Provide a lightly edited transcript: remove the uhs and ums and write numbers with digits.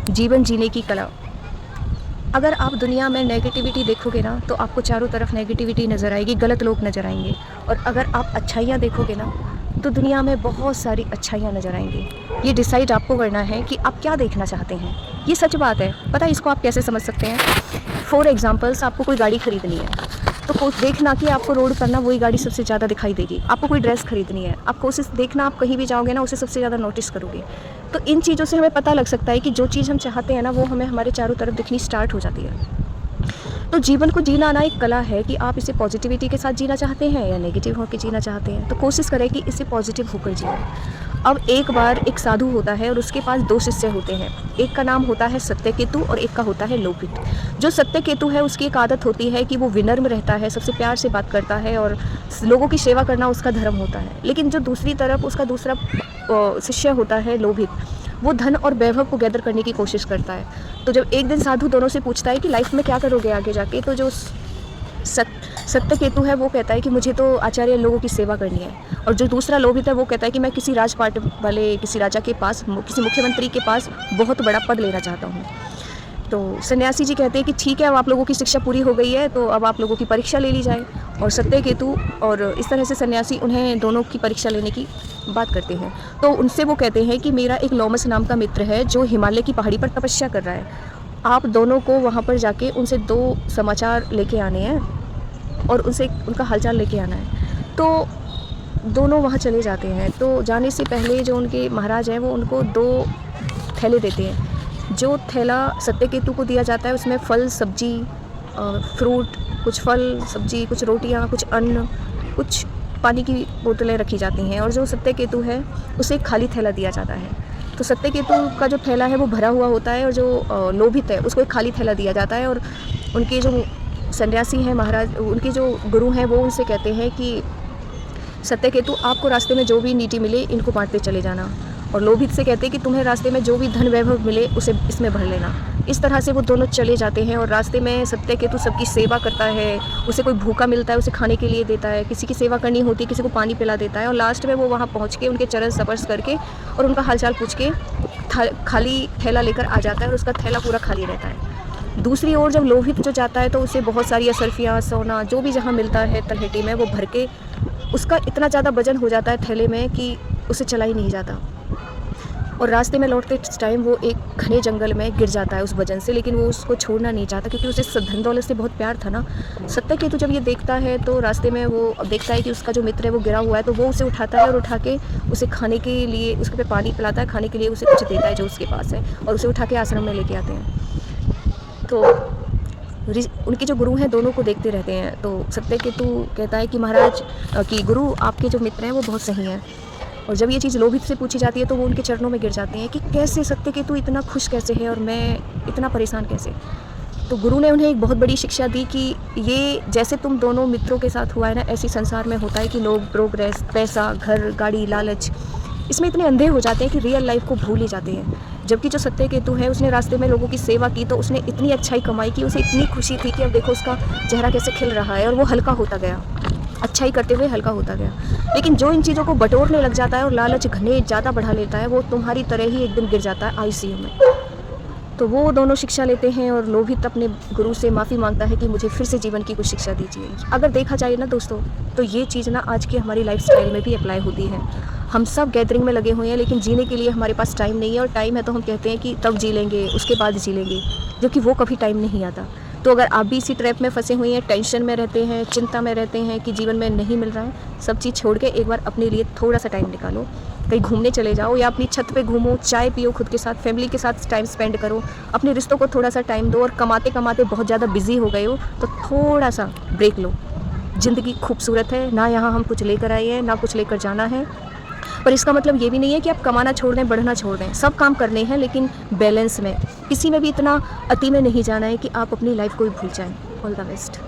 जीवन जीने की कला। अगर आप दुनिया में नेगेटिविटी देखोगे ना तो आपको चारों तरफ नेगेटिविटी नज़र आएगी, गलत लोग नज़र आएंगे। और अगर आप अच्छाइयाँ देखोगे ना तो दुनिया में बहुत सारी अच्छाइयाँ नज़र आएंगी। ये डिसाइड आपको करना है कि आप क्या देखना चाहते हैं। ये सच बात है, पता है इसको आप कैसे समझ सकते हैं। फॉर एग्जाम्पल्स, आपको कोई गाड़ी खरीदनी है तो देखना कि आपको रोड पर ना वही गाड़ी सबसे ज़्यादा दिखाई देगी। आपको कोई ड्रेस खरीदनी है, आप कोशिश देखना, आप कहीं भी जाओगे ना उसे सबसे ज़्यादा नोटिस करोगे। तो इन चीज़ों से हमें पता लग सकता है कि जो चीज़ हम चाहते हैं ना वो हमें हमारे चारों तरफ दिखनी स्टार्ट हो जाती है। तो जीवन को जीना ना एक कला है कि आप इसे पॉजिटिविटी के साथ जीना चाहते हैं या नेगेटिव होकर जीना चाहते हैं। तो कोशिश करें कि इसे पॉजिटिव होकर जिए। अब एक बार एक साधु होता है और उसके पास 2 शिष्य होते हैं। एक का नाम होता है सत्यकेतु और एक का होता है लोभित। जो सत्यकेतु है उसकी एक आदत होती है कि वो विनम्र रहता है, सबसे प्यार से बात करता है और लोगों की सेवा करना उसका धर्म होता है। लेकिन जो दूसरी तरफ उसका दूसरा शिष्य होता है लोभित, वो धन और वैभव को गैदर करने की कोशिश करता है। तो जब एक दिन साधु दोनों से पूछता है कि लाइफ में क्या करोगे आगे जाके, तो जो सत्यकेतु है वो कहता है कि मुझे तो आचार्य लोगों की सेवा करनी है। और जो दूसरा लोभित है वो कहता है कि मैं किसी राजपाट वाले किसी राजा के पास, किसी मुख्यमंत्री के पास बहुत बड़ा पद लेना चाहता हूँ। तो सन्यासी जी कहते हैं कि ठीक है, अब आप लोगों की शिक्षा पूरी हो गई है तो अब आप लोगों की परीक्षा ले ली जाए। और सत्यकेतु और इस तरह से सन्यासी उन्हें दोनों की परीक्षा लेने की बात करते हैं। तो उनसे वो कहते हैं कि मेरा एक लोमस नाम का मित्र है जो हिमालय की पहाड़ी पर तपस्या कर रहा है। आप दोनों को वहाँ पर जाके उनसे 2 समाचार लेके आने हैं और उनसे उनका हालचाल लेके आना है। तो दोनों वहाँ चले जाते हैं। तो जाने से पहले जो उनके महाराज हैं वो उनको 2 थैले देते हैं। जो थैला सत्यकेतु को दिया जाता है उसमें फल सब्जी, फ्रूट, कुछ फल सब्जी, कुछ रोटियाँ, कुछ अन्न, कुछ पानी की बोतलें रखी जाती हैं। और जो सत्यकेतु है उसे एक खाली थैला दिया जाता है। तो सत्यकेतु का जो थैला है वो भरा हुआ होता है और जो लोभित है उसको एक खाली थैला दिया जाता है। और उनके जो सन्यासी हैं महाराज, उनके जो गुरु हैं वो उनसे कहते हैं कि सत्यकेतु आपको रास्ते में जो भी नीति मिले इनको बांटते चले जाना। और लोभित से कहते हैं कि तुम्हें रास्ते में जो भी धन वैभव मिले उसे इसमें भर लेना। इस तरह से वो दोनों चले जाते हैं और रास्ते में सत्यकेतु सबकी सेवा करता है। उसे कोई भूखा मिलता है उसे खाने के लिए देता है, किसी की सेवा करनी होती है किसी को पानी पिला देता है। और लास्ट में वो वहाँ पहुँच के उनके चरण स्पर्श करके और उनका हालचाल पूछ के खाली थैला लेकर आ जाता है और उसका थैला पूरा खाली रहता है। दूसरी ओर जब लोभित जो जाता है तो उसे बहुत सारी असरफियाँ, सोना, जो भी जहाँ मिलता है तलहटी में वो भर के उसका इतना ज़्यादा वजन हो जाता है थैले में कि उसे चला ही नहीं जाता। और रास्ते में लौटते टाइम वो एक घने जंगल में गिर जाता है उस वजन से, लेकिन वो उसको छोड़ना नहीं चाहता क्योंकि उसे धन दौलत से बहुत प्यार था ना। सत्यकेतु जब ये देखता है तो रास्ते में वो देखता है कि उसका जो मित्र है वो गिरा हुआ है, तो वो उसे उठाता है और उठा के उसे खाने के लिए उसके पे पानी पिलाता है, खाने के लिए उसे कुछ देता है जो उसके पास है और उसे उठा के आश्रम में लेके आते हैं। तो उनके जो गुरु हैं दोनों को देखते रहते हैं। तो सत्यकेतु कहता है कि महाराज कि गुरु आपके जो मित्र हैं वो बहुत सही हैं। और जब ये चीज़ लोभित से पूछी जाती है तो वो उनके चरणों में गिर जाते हैं कि कैसे सत्यकेतु इतना खुश कैसे है और मैं इतना परेशान कैसे। तो गुरु ने उन्हें एक बहुत बड़ी शिक्षा दी कि ये जैसे तुम दोनों मित्रों के साथ हुआ है ना, ऐसी संसार में होता है कि लोग प्रोग्रेस, पैसा, घर, गाड़ी, लालच, इसमें इतने अंधे हो जाते हैं कि रियल लाइफ को भूल ही जाते हैं। जबकि जो सत्यकेतु है उसने रास्ते में लोगों की सेवा की तो उसने इतनी अच्छाई कमाई कि उसे इतनी खुशी थी कि अब देखो उसका चेहरा कैसे खिल रहा है और वो हल्का होता गया, अच्छाई करते हुए हल्का होता गया। लेकिन जो इन चीज़ों को बटोरने लग जाता है और लालच घने ज़्यादा बढ़ा लेता है वो तुम्हारी तरह ही एक दिन गिर जाता है आईसीयू में। तो वो दोनों शिक्षा लेते हैं और लोभित अपने गुरु से माफ़ी मांगता है कि मुझे फिर से जीवन की कुछ शिक्षा दीजिए। अगर देखा जाए ना दोस्तों तो ये चीज़ ना आज की हमारी लाइफस्टाइल में भी अप्लाई होती है। हम सब गैदरिंग में लगे हुए हैं लेकिन जीने के लिए हमारे पास टाइम नहीं है, और टाइम है तो हम कहते हैं कि तब जी लेंगे, उसके बाद जी लेंगे, जबकि वो कभी टाइम नहीं आता। तो अगर आप भी इसी ट्रैप में फंसे हुए हैं, टेंशन में रहते हैं, चिंता में रहते हैं कि जीवन में नहीं मिल रहा है, सब चीज़ छोड़ के एक बार अपने लिए थोड़ा सा टाइम निकालो, कहीं घूमने चले जाओ या अपनी छत पे घूमो, चाय पियो, खुद के साथ, फैमिली के साथ टाइम स्पेंड करो, अपने रिश्तों को थोड़ा सा टाइम दो। और कमाते कमाते बहुत ज़्यादा बिजी हो गए हो तो थोड़ा सा ब्रेक लो। ज़िंदगी खूबसूरत है ना, यहाँ हम कुछ लेकर आए हैं ना कुछ लेकर जाना है, पर इसका मतलब ये भी नहीं है कि आप कमाना छोड़ दें, बढ़ना छोड़ दें। सब काम करने हैं लेकिन बैलेंस में, किसी में भी इतना अति में नहीं जाना है कि आप अपनी लाइफ को ही भूल जाएं। All the best.